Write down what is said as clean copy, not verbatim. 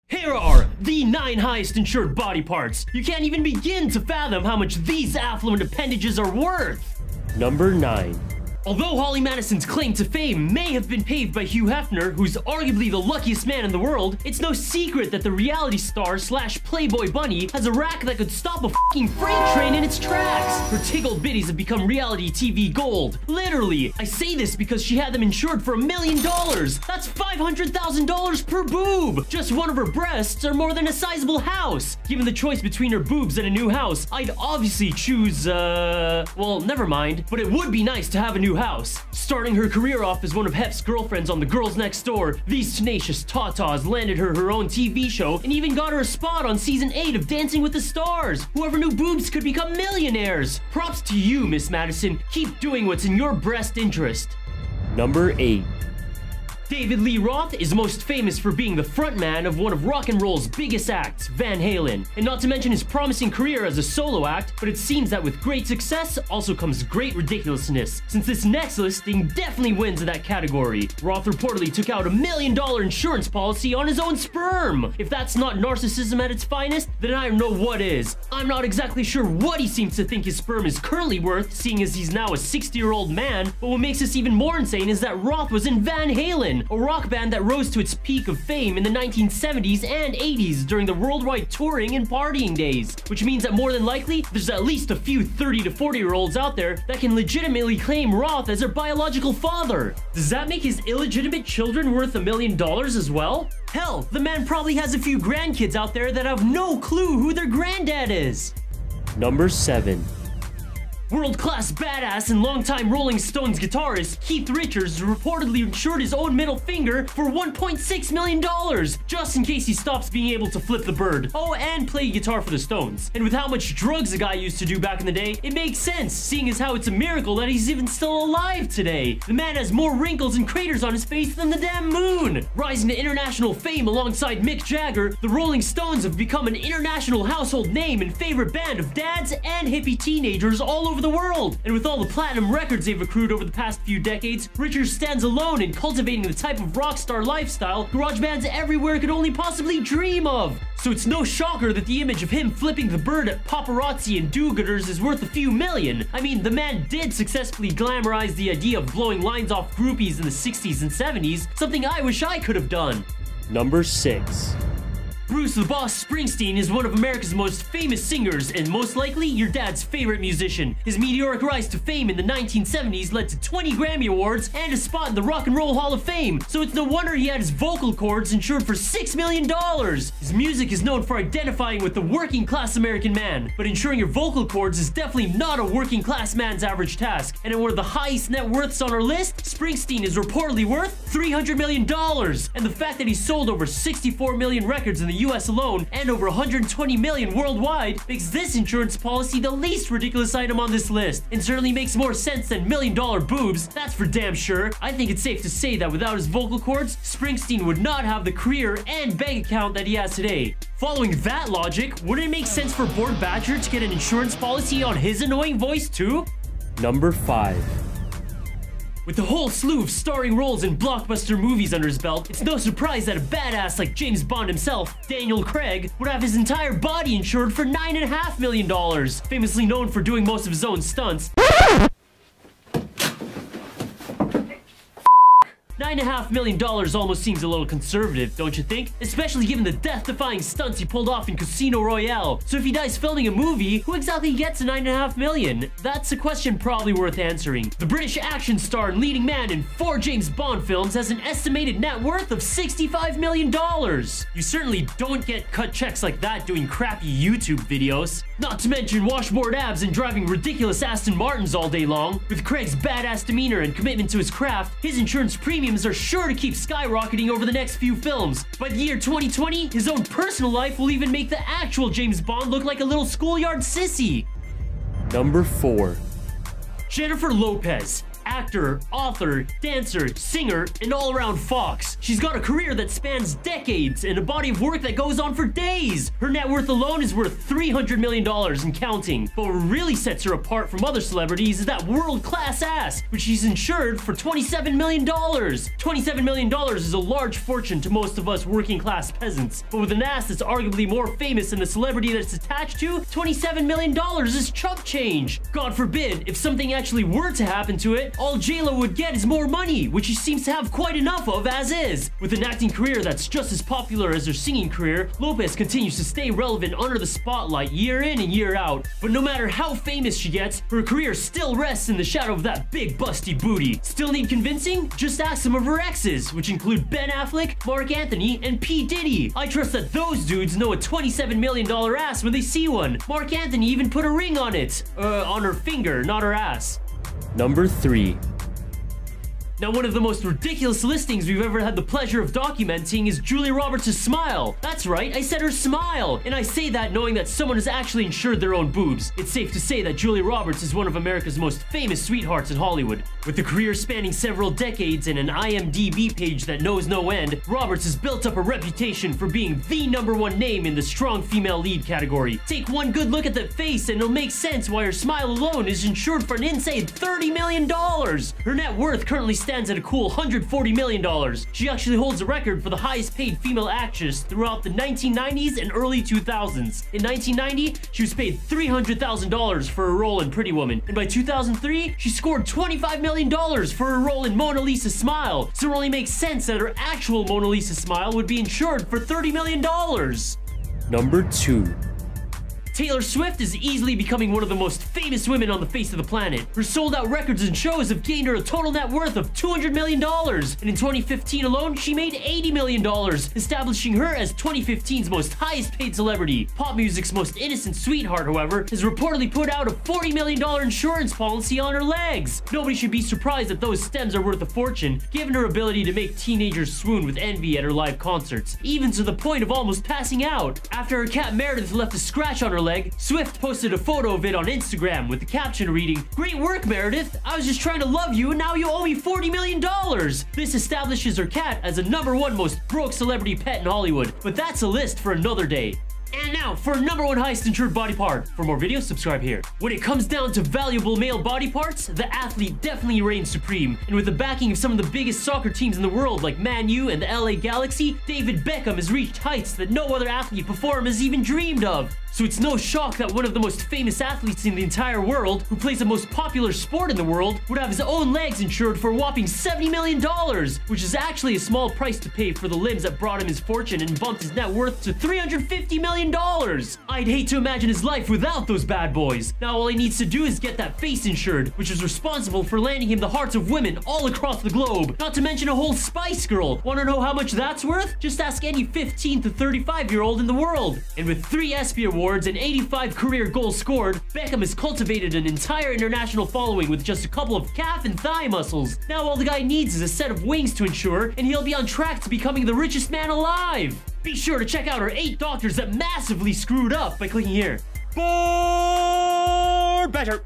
Here are the 9 highest insured body parts. You can't even begin to fathom how much these affluent appendages are worth. Number 9. Although Holly Madison's claim to fame may have been paved by Hugh Hefner, who's arguably the luckiest man in the world, it's no secret that the reality star slash Playboy bunny has a rack that could stop a fucking freight train in its tracks. Her tickled bitties have become reality TV gold. Literally, I say this because she had them insured for $1 million. That's $500,000 per boob. Just one of her breasts are more than a sizable house. Given the choice between her boobs and a new house, I'd obviously choose, well, never mind. But it would be nice to have a new house. Starting her career off as one of Hef's girlfriends on The Girls Next Door, these tenacious tatas landed her own TV show and even got her a spot on season 8 of Dancing with the Stars. Whoever knew boobs could become millionaires. Props to you, Miss Madison. Keep doing what's in your best interest. Number 8. David Lee Roth is most famous for being the frontman of one of rock and roll's biggest acts, Van Halen, and not to mention his promising career as a solo act, but it seems that with great success also comes great ridiculousness, since this next listing definitely wins in that category. Roth reportedly took out $1 million insurance policy on his own sperm. If that's not narcissism at its finest, then I don't know what is. I'm not exactly sure what he seems to think his sperm is currently worth, seeing as he's now a 60-year-old man, but what makes this even more insane is that Roth was in Van Halen, a rock band that rose to its peak of fame in the 1970s and 80s during the worldwide touring and partying days, which means that more than likely, there's at least a few 30 to 40-year-olds out there that can legitimately claim Roth as their biological father. Does that make his illegitimate children worth $1 million as well? Hell, the man probably has a few grandkids out there that have no clue who their granddad is. Number 7. World-class badass and longtime Rolling Stones guitarist Keith Richards reportedly insured his own middle finger for $1.6 million, just in case he stops being able to flip the bird. Oh, and play guitar for the Stones. And with how much drugs the guy used to do back in the day, it makes sense, seeing as how it's a miracle that he's even still alive today. The man has more wrinkles and craters on his face than the damn moon. Rising to international fame alongside Mick Jagger, the Rolling Stones have become an international household name and favorite band of dads and hippie teenagers all over the world. And with all the platinum records they've accrued over the past few decades, Richards stands alone in cultivating the type of rock star lifestyle garage bands everywhere could only possibly dream of. So it's no shocker that the image of him flipping the bird at paparazzi and do-gooders is worth a few million. I mean, the man did successfully glamorize the idea of blowing lines off groupies in the 60s and 70s, something I wish I could have done. Number 6. Bruce the Boss Springsteen is one of America's most famous singers and most likely your dad's favorite musician. His meteoric rise to fame in the 1970s led to 20 Grammy Awards and a spot in the Rock and Roll Hall of Fame, so it's no wonder he had his vocal cords insured for $6 million. His music is known for identifying with the working class American man, but insuring your vocal cords is definitely not a working class man's average task, and at one of the highest net worths on our list, Springsteen is reportedly worth $300 million, and the fact that he sold over 64 million records in the US alone and over 120 million worldwide makes this insurance policy the least ridiculous item on this list, and certainly makes more sense than $1 million boobs, that's for damn sure. I think it's safe to say that without his vocal cords, Springsteen would not have the career and bank account that he has today. Following that logic, wouldn't it make sense for Board Badger to get an insurance policy on his annoying voice too? Number 5. With a whole slew of starring roles in blockbuster movies under his belt, it's no surprise that a badass like James Bond himself, Daniel Craig, would have his entire body insured for $9.5 million. Famously known for doing most of his own stunts, $9.5 million almost seems a little conservative, don't you think? Especially given the death-defying stunts he pulled off in Casino Royale. So if he dies filming a movie, who exactly gets $9.5 million? That's a question probably worth answering. The British action star and leading man in 4 James Bond films has an estimated net worth of $65 million. You certainly don't get cut checks like that doing crappy YouTube videos. Not to mention washboard abs and driving ridiculous Aston Martins all day long. With Craig's badass demeanor and commitment to his craft, his insurance premiums are sure to keep skyrocketing over the next few films. By the year 2020, his own personal life will even make the actual James Bond look like a little schoolyard sissy. Number 4. Jennifer Lopez, actor, author, dancer, singer, and all-around fox. She's got a career that spans decades and a body of work that goes on for days. Her net worth alone is worth $300 million and counting. But what really sets her apart from other celebrities is that world-class ass, which she's insured for $27 million. $27 million is a large fortune to most of us working-class peasants. But with an ass that's arguably more famous than the celebrity that it's attached to, $27 million is chump change. God forbid, if something actually were to happen to it, all J-Lo would get is more money, which she seems to have quite enough of as is. With an acting career that's just as popular as her singing career, Lopez continues to stay relevant under the spotlight year in and year out. But no matter how famous she gets, her career still rests in the shadow of that big busty booty. Still need convincing? Just ask some of her exes, which include Ben Affleck, Mark Anthony, and P. Diddy. I trust that those dudes know a $27 million ass when they see one. Mark Anthony even put a ring on it. On her finger, not her ass. Number 3. Now, one of the most ridiculous listings we've ever had the pleasure of documenting is Julia Roberts' smile. That's right, I said her smile. And I say that knowing that someone has actually insured their own boobs. It's safe to say that Julia Roberts is one of America's most famous sweethearts in Hollywood. With a career spanning several decades and an IMDb page that knows no end, Roberts has built up a reputation for being the #1 name in the strong female lead category. Take one good look at that face and it'll make sense why her smile alone is insured for an insane $30 million. Her net worth currently stands at a cool $140 million. She actually holds a record for the highest paid female actress throughout the 1990s and early 2000s. In 1990, she was paid $300,000 for a role in Pretty Woman, and by 2003, she scored $25 million for her role in Mona Lisa's Smile, so it only makes sense that her actual Mona Lisa Smile would be insured for $30 million. Number 2. Taylor Swift is easily becoming one of the most famous women on the face of the planet. Her sold-out records and shows have gained her a total net worth of $200 million, and in 2015 alone, she made $80 million, establishing her as 2015's most highest-paid celebrity. Pop music's most innocent sweetheart, however, has reportedly put out a $40 million insurance policy on her legs. Nobody should be surprised that those stems are worth a fortune, given her ability to make teenagers swoon with envy at her live concerts, even to the point of almost passing out. After her cat Meredith left a scratch on her leg, Swift posted a photo of it on Instagram with the caption reading, "Great work, Meredith. I was just trying to love you and now you owe me $40 million. This establishes her cat as the #1 most broke celebrity pet in Hollywood, but that's a list for another day. And now, for #1 highest insured body part. For more videos, subscribe here. When it comes down to valuable male body parts, the athlete definitely reigns supreme. And with the backing of some of the biggest soccer teams in the world like Man U and the LA Galaxy, David Beckham has reached heights that no other athlete before him has even dreamed of. So it's no shock that one of the most famous athletes in the entire world, who plays the most popular sport in the world, would have his own legs insured for a whopping $70 million, which is actually a small price to pay for the limbs that brought him his fortune and bumped his net worth to $350 million. I'd hate to imagine his life without those bad boys. Now all he needs to do is get that face insured, which is responsible for landing him the hearts of women all across the globe. Not to mention a whole Spice Girl. Want to know how much that's worth? Just ask any 15 to 35-year-old in the world. And with 3 ESPY awards and 85 career goals scored, Beckham has cultivated an entire international following with just a couple of calf and thigh muscles. Now all the guy needs is a set of wings to insure, and he'll be on track to becoming the richest man alive. Be sure to check out our 8 doctors that massively screwed up by clicking here. For better.